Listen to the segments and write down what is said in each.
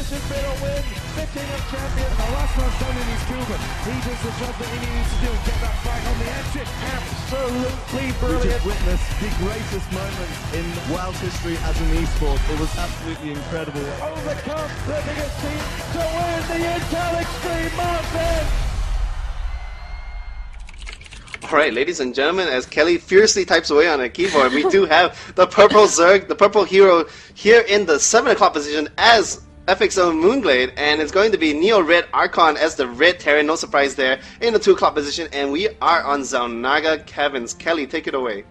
Massive bit of win, the king of champions. The last one's done in his Cuban. He does the job that he needs to do and get that fight on the exit. Absolutely brilliant. We just witnessed the greatest moment in world history as an esport. It was absolutely incredible. Overcome the biggest team to win the Intel Extreme Masters. Alright, ladies and gentlemen, as Kelly fiercely types away on her keyboard, we do have the purple Zerg, the purple hero, here in the 7 o'clock position as FXOmOOnGLADE, and it's going to be NEO RedArchon as the red Terran, no surprise there, in the 2 o'clock position, and we are on Xel'Naga Caverns. Kelly, take it away.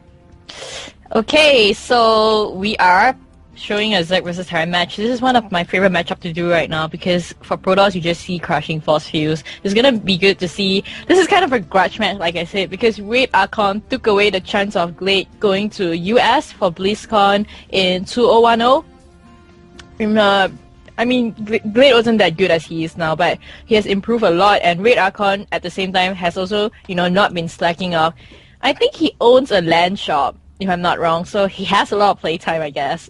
Okay, so we are showing a Zerg versus Terran match. This is one of my favorite matchups to do right now because for Protoss you just see crushing force fields. It's gonna be good to see. This is kind of a grudge match, like I said, because RedArchon took away the chance of Glade going to US for BlizzCon in 2010. I mean, Glade wasn't that good as he is now, but he has improved a lot, and RedArchon at the same time has also, you know, not been slacking off. I think he owns a LAN shop, if I'm not wrong, so he has a lot of playtime, I guess.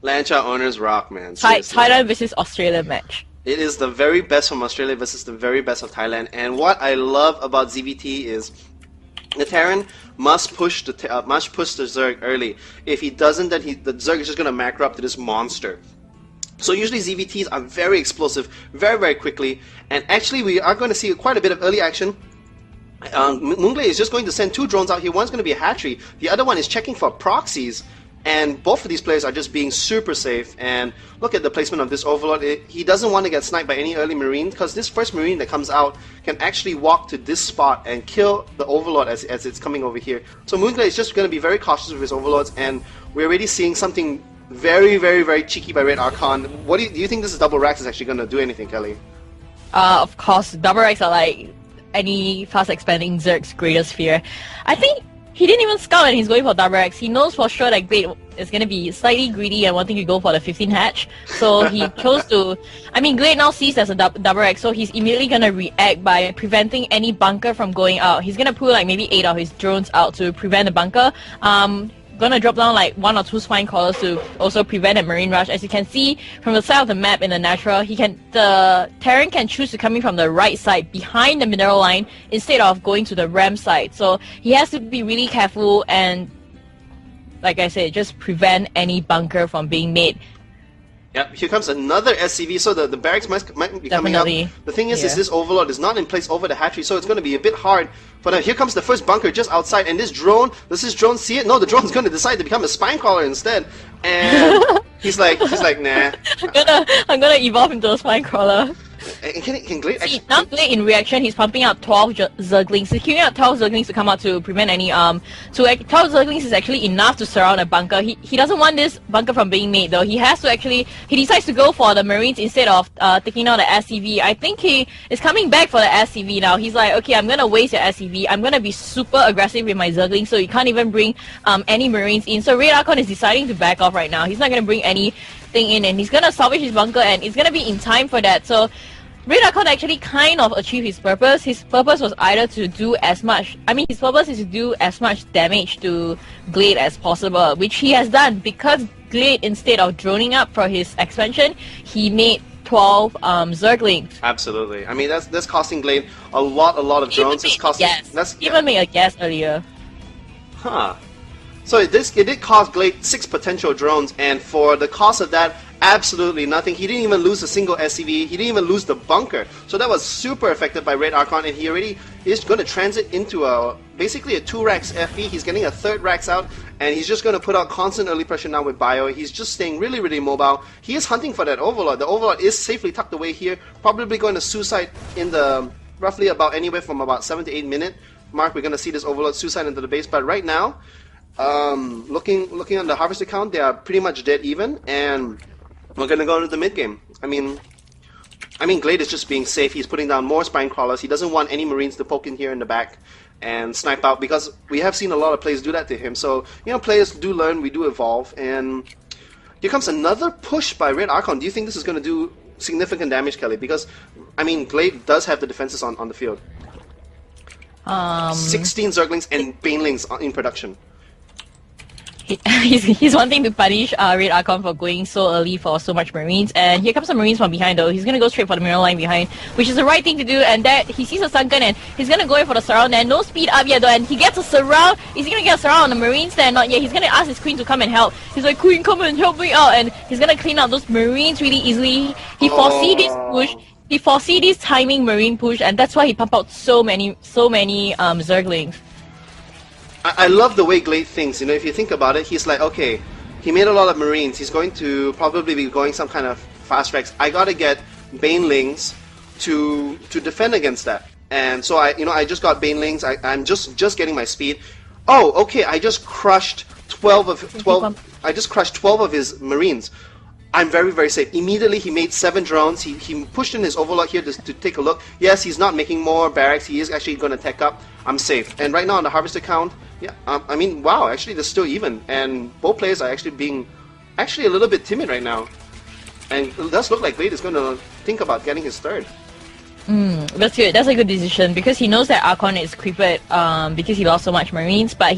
LAN shop owners rock, man. Thailand versus Australia match. It is the very best from Australia versus the very best of Thailand, and what I love about ZVT is the Terran must push the Zerg early. If he doesn't, then the Zerg is just gonna macro up to this monster. So usually ZVTs are very explosive, very, very quickly, and actually we are going to see quite a bit of early action. mOOnGLaDE is just going to send 2 drones out here. One's going to be a hatchery, the other one is checking for proxies, and both of these players are just being super safe. And look at the placement of this Overlord. He doesn't want to get sniped by any early Marine, because this first Marine that comes out can actually walk to this spot and kill the Overlord as it's coming over here. So mOOnGLaDE is just going to be very cautious with his Overlords, and we're already seeing something very, very, very cheeky by RedArchon. What do you think this double racks is actually going to do anything, Kelly? Of course, double racks are like any fast expanding Zerg's greatest fear. I think he didn't even scout when he's going for double racks. He knows for sure that Glade is going to be slightly greedy and wanting to go for the 15 hatch. So he chose to... I mean, Glade now sees as a double rack, so he's immediately going to react by preventing any bunker from going out. He's going to pull like maybe 8 of his drones out to prevent the bunker. Gonna drop down like 1 or 2 spine crawlers to also prevent a marine rush. As you can see from the side of the map in the natural, the Terran can choose to come in from the right side behind the mineral line instead of going to the ram side. So he has to be really careful and, like I said, just prevent any bunker from being made. Yep, here comes another SCV, so the barracks might be coming up. The thing is this Overlord is not in place over the hatchery, so it's going to be a bit hard for them. Here comes the first bunker just outside, and this drone, does this drone see it? No, the drone's going to decide to become a spine crawler instead. And he's like, nah. I'm gonna evolve into a spine crawler. Can Glade actually... Now Glade in reaction, he's pumping out 12 Zerglings. He's queuing out 12 Zerglings to come out to prevent any 12 Zerglings is actually enough to surround a bunker. He doesn't want this bunker from being made though. He has to actually... He decides to go for the Marines instead of taking out the SCV. I think he is coming back for the SCV now. He's like, okay, I'm gonna waste your SCV. I'm gonna be super aggressive with my Zerglings so he can't even bring any Marines in. So RedArchon is deciding to back off right now. He's not gonna bring anything in, and he's gonna salvage his bunker, and it's gonna be in time for that. So RedArchon actually kind of achieved his purpose. His purpose was either to do as much... I mean, his purpose is to do as much damage to Glade as possible, which he has done because Glade, instead of droning up for his expansion, he made 12 Zerglings. Absolutely. I mean, that's costing Glade a lot of drones. It's costing... Even made a guess earlier. Huh. So it did cost Glade 6 potential drones, and for the cost of that, absolutely nothing. He didn't even lose a single SCV. He didn't even lose the bunker. So that was super effective by RedArchon, and he already is going to transit into basically a 2 racks FE. He's getting a 3rd racks out, and he's just going to put out constant early pressure now with Bio. He's just staying really, really mobile. He is hunting for that Overlord. The Overlord is safely tucked away here, probably going to suicide in the roughly about anywhere from about 7 to 8 minute mark. We're going to see this Overlord suicide into the base, but right now, looking on the harvest account, they are pretty much dead even, and we're gonna go into the mid game. I mean, Glade is just being safe. He's putting down more spine crawlers. He doesn't want any Marines to poke in here in the back and snipe out, because we have seen a lot of players do that to him. So, you know, players do learn, we do evolve, and here comes another push by RedArchon. Do you think this is gonna do significant damage, Kelly? Because, I mean, Glade does have the defenses on the field. 16 Zerglings and Banelings in production. he's wanting to punish RedArchon for going so early for so much Marines, and here comes the Marines from behind though. He's gonna go straight for the mirror line behind, which is the right thing to do, and that he sees a sunken and he's gonna go in for the surround and no speed up yet though, and he gets a surround. Is he gonna get a surround on the Marines there? Not yet. He's gonna ask his Queen to come and help. He's like, Queen, come and help me out, and he's gonna clean out those Marines really easily. He foresee this push. He foresee this timing Marine push, and that's why he pumped out so many Zerglings. I love the way Glade thinks. You know, if you think about it, he's like, okay, he made a lot of Marines. He's going to probably be going some kind of fast tracks. I gotta get Banelings to defend against that. And so I just got Banelings. I'm just getting my speed. Oh, okay. I just crushed 12 of his Marines. I'm very, very safe. Immediately, he made 7 drones. He pushed in his Overlord here to take a look. Yes, he's not making more barracks. He is actually going to tech up. I'm safe. And right now on the Harvester count, yeah, I mean, wow, actually they're still even. And both players are actually being a little bit timid right now. And it does look like Glade is going to think about getting his third. That's good. That's a good decision because he knows that Archon is creeped because he lost so much Marines. But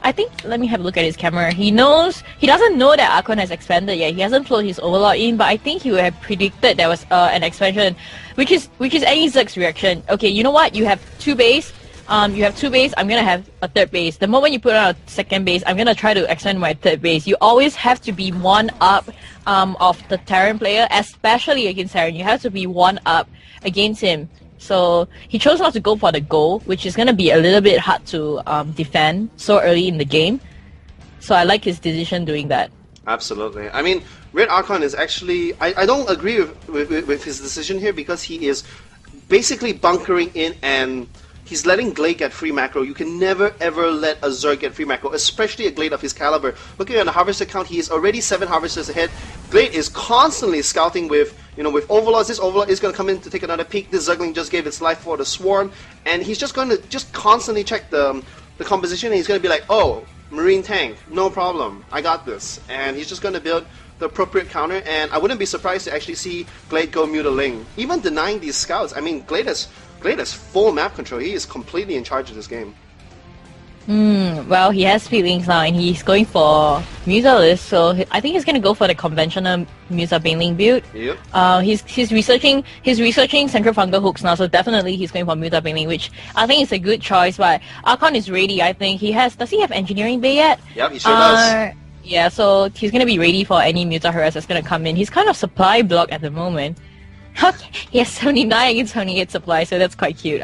I think, let me have a look at his camera. He doesn't know that Archon has expanded yet. He hasn't flowed his Overlord in, but I think he would have predicted there was an expansion, which is any Zerg's reaction. Okay, you know what? You have 2 base. You have 2 base. I'm gonna have a 3rd base. The moment you put on a 2nd base, I'm gonna try to extend my 3rd base. You always have to be 1 up of the Terran player, especially against Terran. You have to be 1 up against him. So he chose not to go for the goal, which is gonna be a little bit hard to defend so early in the game. So I like his decision doing that. Absolutely. I mean, RedArchon is actually... I don't agree with his decision here because he is basically bunkering in and he's letting Glade get free macro. You can never ever let a Zerg get free macro, especially a Glade of his caliber. Looking at the Harvester count, he is already 7 Harvesters ahead. Glade is constantly scouting with Overlords. This Overlord is going to come in to take another peek. This Zergling just gave its life for the Swarm, and he's just going to constantly check the composition, and he's going to be like, oh, Marine tank, no problem, I got this. And he's just going to build the appropriate counter, and I wouldn't be surprised to actually see Glade go Mutiling. Even denying these scouts, I mean, Glade has full map control. He is completely in charge of this game. Well, he has feelings now, and he's going for Mutalist, so I think he's going to go for the conventional Musa Baneling build. Yep. He's researching Central Fungal hooks now, so definitely he's going for Muta Baneling, which I think is a good choice. But Archon is ready. I think does he have Engineering Bay yet? Yep, he sure does. Yeah, so he's going to be ready for any Muta harass that's going to come in. He's kind of supply block at the moment. Okay, he has 79 against 78 supply, so that's quite cute.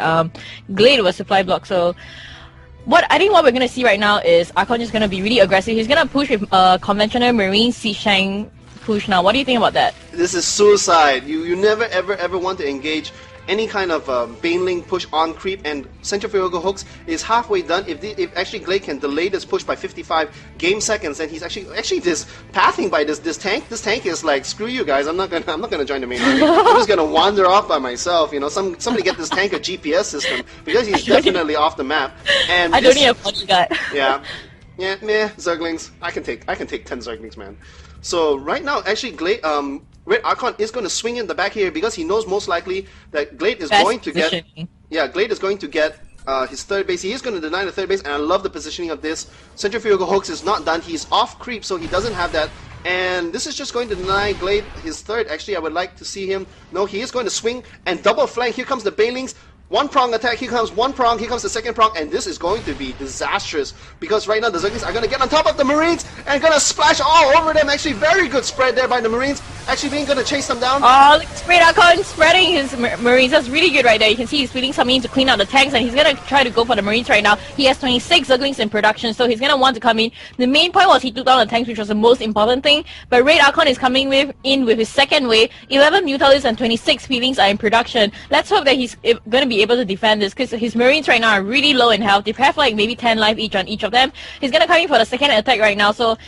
Glade was supply block, so I think what we're gonna see right now is Archon is gonna be really aggressive. He's gonna push with conventional Marine Siege Tank push now. What do you think about that? This is suicide. You never ever want to engage any kind of Baneling push on creep, and Centrifugal Hooks is halfway done. If actually Glade can delay this push by 55 game seconds, then he's actually this pathing by this tank. This tank is like, screw you guys. I'm not gonna join the main army. I'm just gonna wander off by myself. You know, somebody get this tank a GPS system because he's definitely off the map. And I don't need a bodyguard. Yeah, meh. Zerglings. I can take 10 Zerglings, man. So right now, actually, Glade, RedArchon is going to swing in the back here because he knows most likely that Glade is going to get... Yeah, Glade is going to get his 3rd base. He is going to deny the 3rd base, and I love the positioning of this. Centrifugal Hooks is not done. He's off creep, so he doesn't have that. And this is just going to deny Glade his 3rd. Actually, I would like to see him... No, he is going to swing and double flank. Here comes the Banelings. 1 prong attack, here comes 1 prong, here comes the 2nd prong, and this is going to be disastrous because right now the Zerglings are going to get on top of the Marines and going to splash all over them. Actually, very good spread there by the Marines. Actually being going to chase them down. Oh, look, RedArchon spreading his Marines. That's really good right there. You can see he's feeding some in to clean out the tanks, and he's going to try to go for the Marines right now. He has 26 Zerglings in production, so he's going to want to come in. The main point was he took down the tanks, which was the most important thing, but RedArchon is coming in with his 2nd wave. 11 Mutalists and 26 Feelings are in production. Let's hope that he's going to be able to defend this, because his Marines right now are really low in health. They have like maybe 10 life each on each of them. He's gonna come in for the 2nd attack right now, so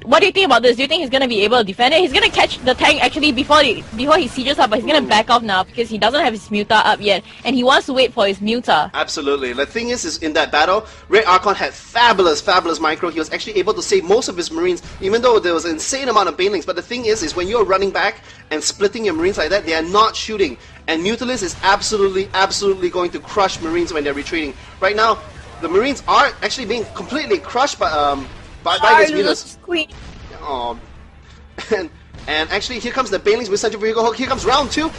what do you think about this? Do you think he's gonna be able to defend it? He's gonna catch the tank actually before he sieges up, but he's gonna back off now because he doesn't have his Muta up yet, and he wants to wait for his Muta. Absolutely. The thing is in that battle, RedArchon had fabulous micro. He was actually able to save most of his Marines, even though there was an insane amount of Banelings. But the thing is when you're running back and splitting your Marines like that, they are not shooting. And Mutalist is absolutely going to crush Marines when they're retreating. Right now, the Marines are actually being completely crushed by Bye gets Venus. Squeak. Oh. And actually, here comes the Banelings with centrifugal hook. Here comes round 2.